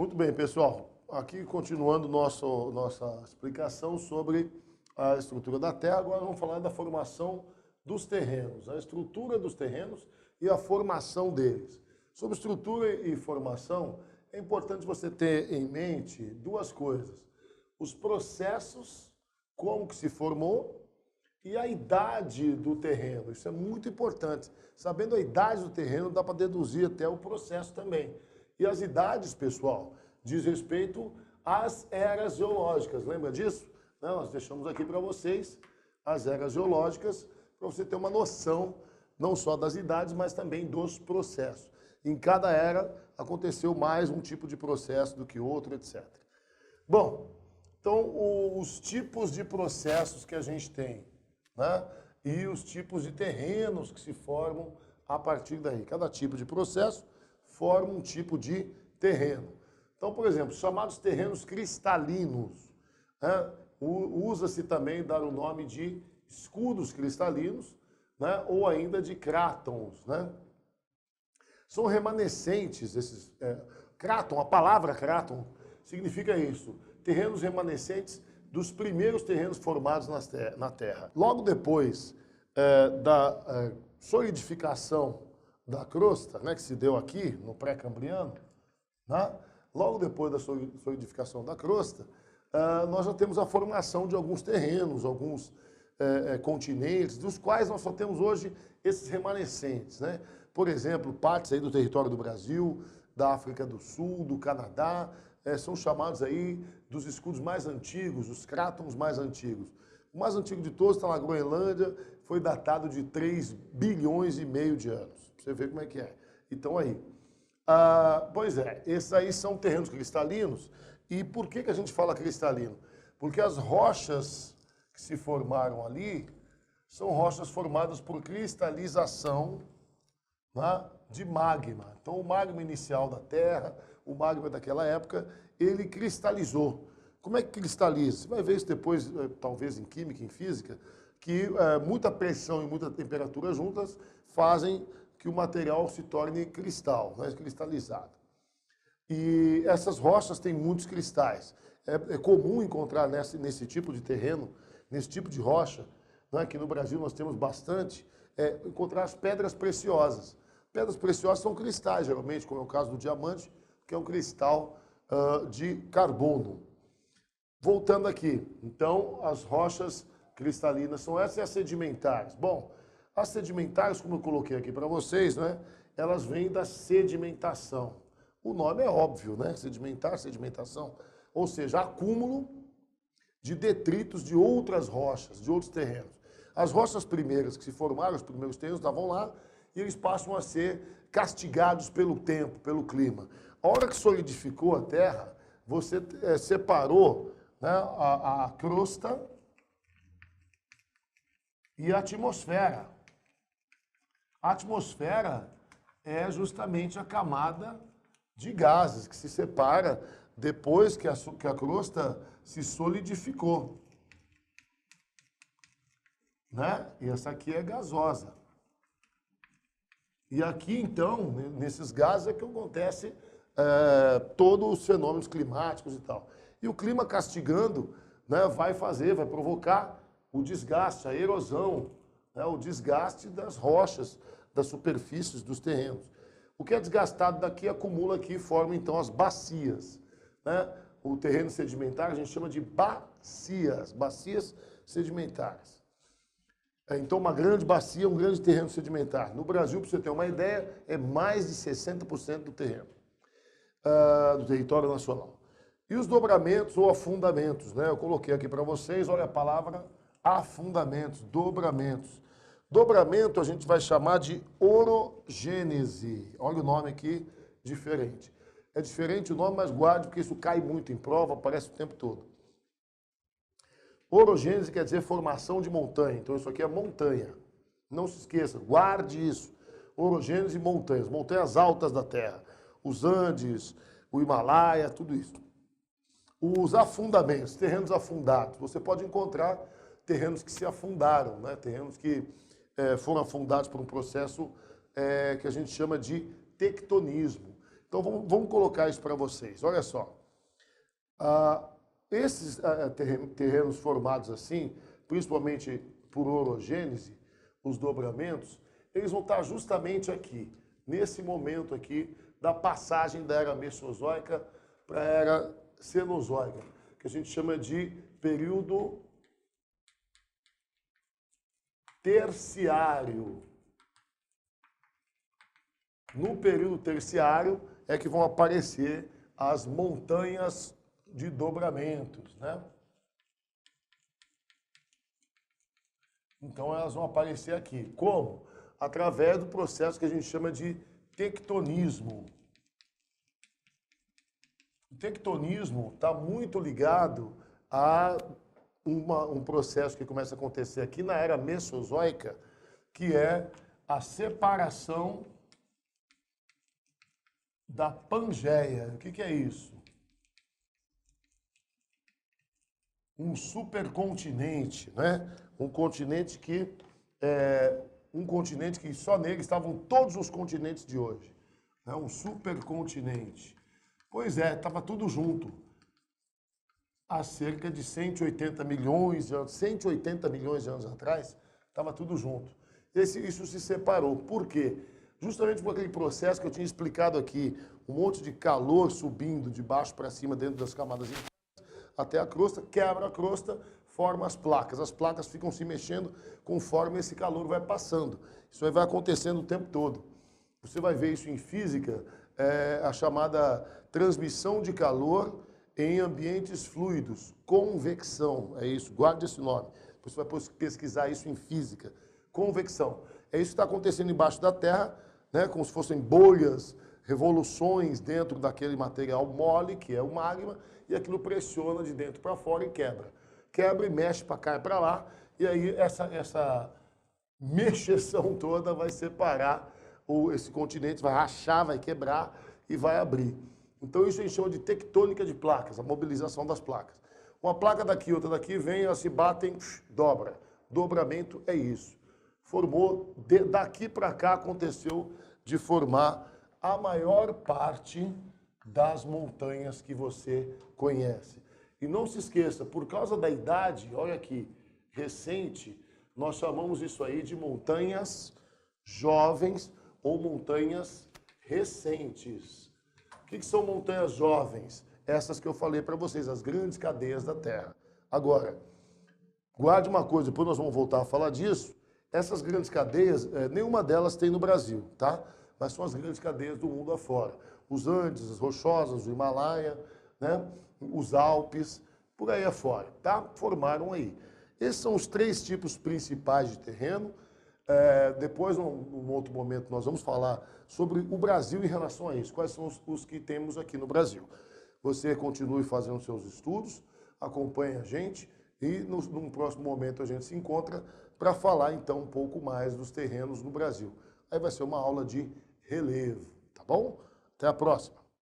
Muito bem, pessoal. Aqui continuando nossa explicação sobre a estrutura da Terra, agora vamos falar da formação dos terrenos, a estrutura dos terrenos e a formação deles. Sobre estrutura e formação, é importante você ter em mente duas coisas. Os processos, como que se formou, e a idade do terreno. Isso é muito importante. Sabendo a idade do terreno, dá para deduzir até o processo também. E as idades, pessoal, diz respeito às eras geológicas. Lembra disso? Nós deixamos aqui para vocês as eras geológicas, para você ter uma noção não só das idades, mas também dos processos. Em cada era aconteceu mais um tipo de processo do que outro, etc. Bom, então os tipos de processos que a gente tem, né? E os tipos de terrenos que se formam a partir daí. Cada tipo de processo forma um tipo de terreno. Então, por exemplo, chamados terrenos cristalinos, né? Usa-se também dar o nome de escudos cristalinos, né? Ou ainda de crátons, né? São remanescentes, esses... cráton, a palavra cráton significa isso, terrenos remanescentes dos primeiros terrenos formados na Terra. Logo depois da solidificação da crosta, né, que se deu aqui no pré-cambriano, né, logo depois da solidificação da crosta, nós já temos a formação de alguns terrenos, alguns continentes, dos quais nós só temos hoje esses remanescentes, né? Por exemplo, partes aí do território do Brasil, da África do Sul, do Canadá, são chamados aí dos escudos mais antigos, os crátons mais antigos. O mais antigo de todos está na Groenlândia, foi datado de 3 bilhões e meio de anos. Pra você ver como é que é. Então aí. Pois é, esses aí são terrenos cristalinos. E por que a gente fala cristalino? Porque as rochas que se formaram ali são rochas formadas por cristalização, né, de magma. Então o magma inicial da Terra, o magma daquela época, ele cristalizou. Como é que cristaliza? Você vai ver isso depois, talvez em química, em física, que muita pressão e muita temperatura juntas fazem que o material se torne cristal, né, cristalizado. E essas rochas têm muitos cristais. É comum encontrar nesse tipo de terreno, nesse tipo de rocha, né, que no Brasil nós temos bastante, encontrar as pedras preciosas. Pedras preciosas são cristais, geralmente, como é o caso do diamante, que é um cristal de carbono. Voltando aqui, então, as rochas cristalinas são essas e as sedimentares. Bom, as sedimentares, como eu coloquei aqui para vocês, né, elas vêm da sedimentação. O nome é óbvio, né? Sedimentar, sedimentação, ou seja, acúmulo de detritos de outras rochas, de outros terrenos. As rochas primeiras que se formaram, os primeiros terrenos, estavam lá e eles passam a ser castigados pelo tempo, pelo clima. A hora que solidificou a Terra, você separou, né, a crosta e a atmosfera. A atmosfera é justamente a camada de gases que se separa depois que a crosta se solidificou, né? E essa aqui é gasosa. E aqui, então, nesses gases é que acontece todos os fenômenos climáticos e tal. E o clima castigando, né, vai provocar o desgaste, a erosão, né, o desgaste das rochas, das superfícies dos terrenos. O que é desgastado daqui acumula aqui e forma, então, as bacias, né? O terreno sedimentar a gente chama de bacias sedimentares. Então, uma grande bacia, um grande terreno sedimentar. No Brasil, para você ter uma ideia, é mais de 60% do terreno, do território nacional. E os dobramentos ou afundamentos, né? Eu coloquei aqui para vocês, olha a palavra afundamentos, dobramentos. Dobramento a gente vai chamar de orogênese. Olha o nome aqui, diferente. É diferente o nome, mas guarde, porque isso cai muito em prova, aparece o tempo todo. Orogênese quer dizer formação de montanha. Então isso aqui é montanha. Não se esqueça, guarde isso. Orogênese e montanhas, montanhas altas da Terra. Os Andes, o Himalaia, tudo isso. Os afundamentos, terrenos afundados. Você pode encontrar terrenos que se afundaram, né? Terrenos que foram afundados por um processo que a gente chama de tectonismo. Então, vamos colocar isso para vocês. Olha só. Esses terrenos formados assim, principalmente por orogênese, os dobramentos, eles vão estar justamente aqui, nesse momento aqui da passagem da era mesozoica para a era cenozoica, que a gente chama de período terciário. No período terciário é que vão aparecer as montanhas de dobramentos, né? Então elas vão aparecer aqui. Como? Através do processo que a gente chama de tectonismo. O tectonismo está muito ligado a um processo que começa a acontecer aqui na era mesozoica, que é a separação da Pangeia. O que é isso? Um supercontinente, né? Um continente que só nele estavam todos os continentes de hoje. É um supercontinente. Pois é, estava tudo junto. Há cerca de 180 milhões de anos atrás, estava tudo junto. Isso se separou. Por quê? Justamente por aquele processo que eu tinha explicado aqui, um monte de calor subindo de baixo para cima dentro das camadas até a crosta, quebra a crosta, forma as placas. As placas ficam se mexendo conforme esse calor vai passando. Isso aí vai acontecendo o tempo todo. Você vai ver isso em física, a chamada transmissão de calor em ambientes fluidos, convecção, é isso, guarde esse nome. Você vai pesquisar isso em física, convecção. É isso que está acontecendo embaixo da Terra, né, como se fossem bolhas, revoluções dentro daquele material mole, que é o magma, e aquilo pressiona de dentro para fora e quebra. Quebra e mexe para cá e para lá, e aí essa mexeção toda vai separar esse continente, vai rachar, vai quebrar e vai abrir. Então isso a gente chama de tectônica de placas, a mobilização das placas. Uma placa daqui, outra daqui, vem, elas se batem, dobra. Dobramento é isso. Formou, daqui para cá aconteceu de formar a maior parte das montanhas que você conhece. E não se esqueça, por causa da idade, olha aqui, recente, nós chamamos isso aí de montanhas jovens ou montanhas recentes. O que são montanhas jovens? Essas que eu falei para vocês, as grandes cadeias da Terra. Agora, guarde uma coisa, depois nós vamos voltar a falar disso. Essas grandes cadeias, nenhuma delas tem no Brasil, tá? Mas são as grandes cadeias do mundo afora. Os Andes, as Rochosas, o Himalaia, né? Os Alpes, por aí afora, tá? Formaram aí. Esses são os 3 tipos principais de terreno. Depois, num outro momento, nós vamos falar sobre o Brasil em relação a isso. Quais são os que temos aqui no Brasil. Você continue fazendo seus estudos, acompanhe a gente e num próximo momento a gente se encontra para falar então um pouco mais dos terrenos no Brasil. Aí vai ser uma aula de relevo, tá bom? Até a próxima.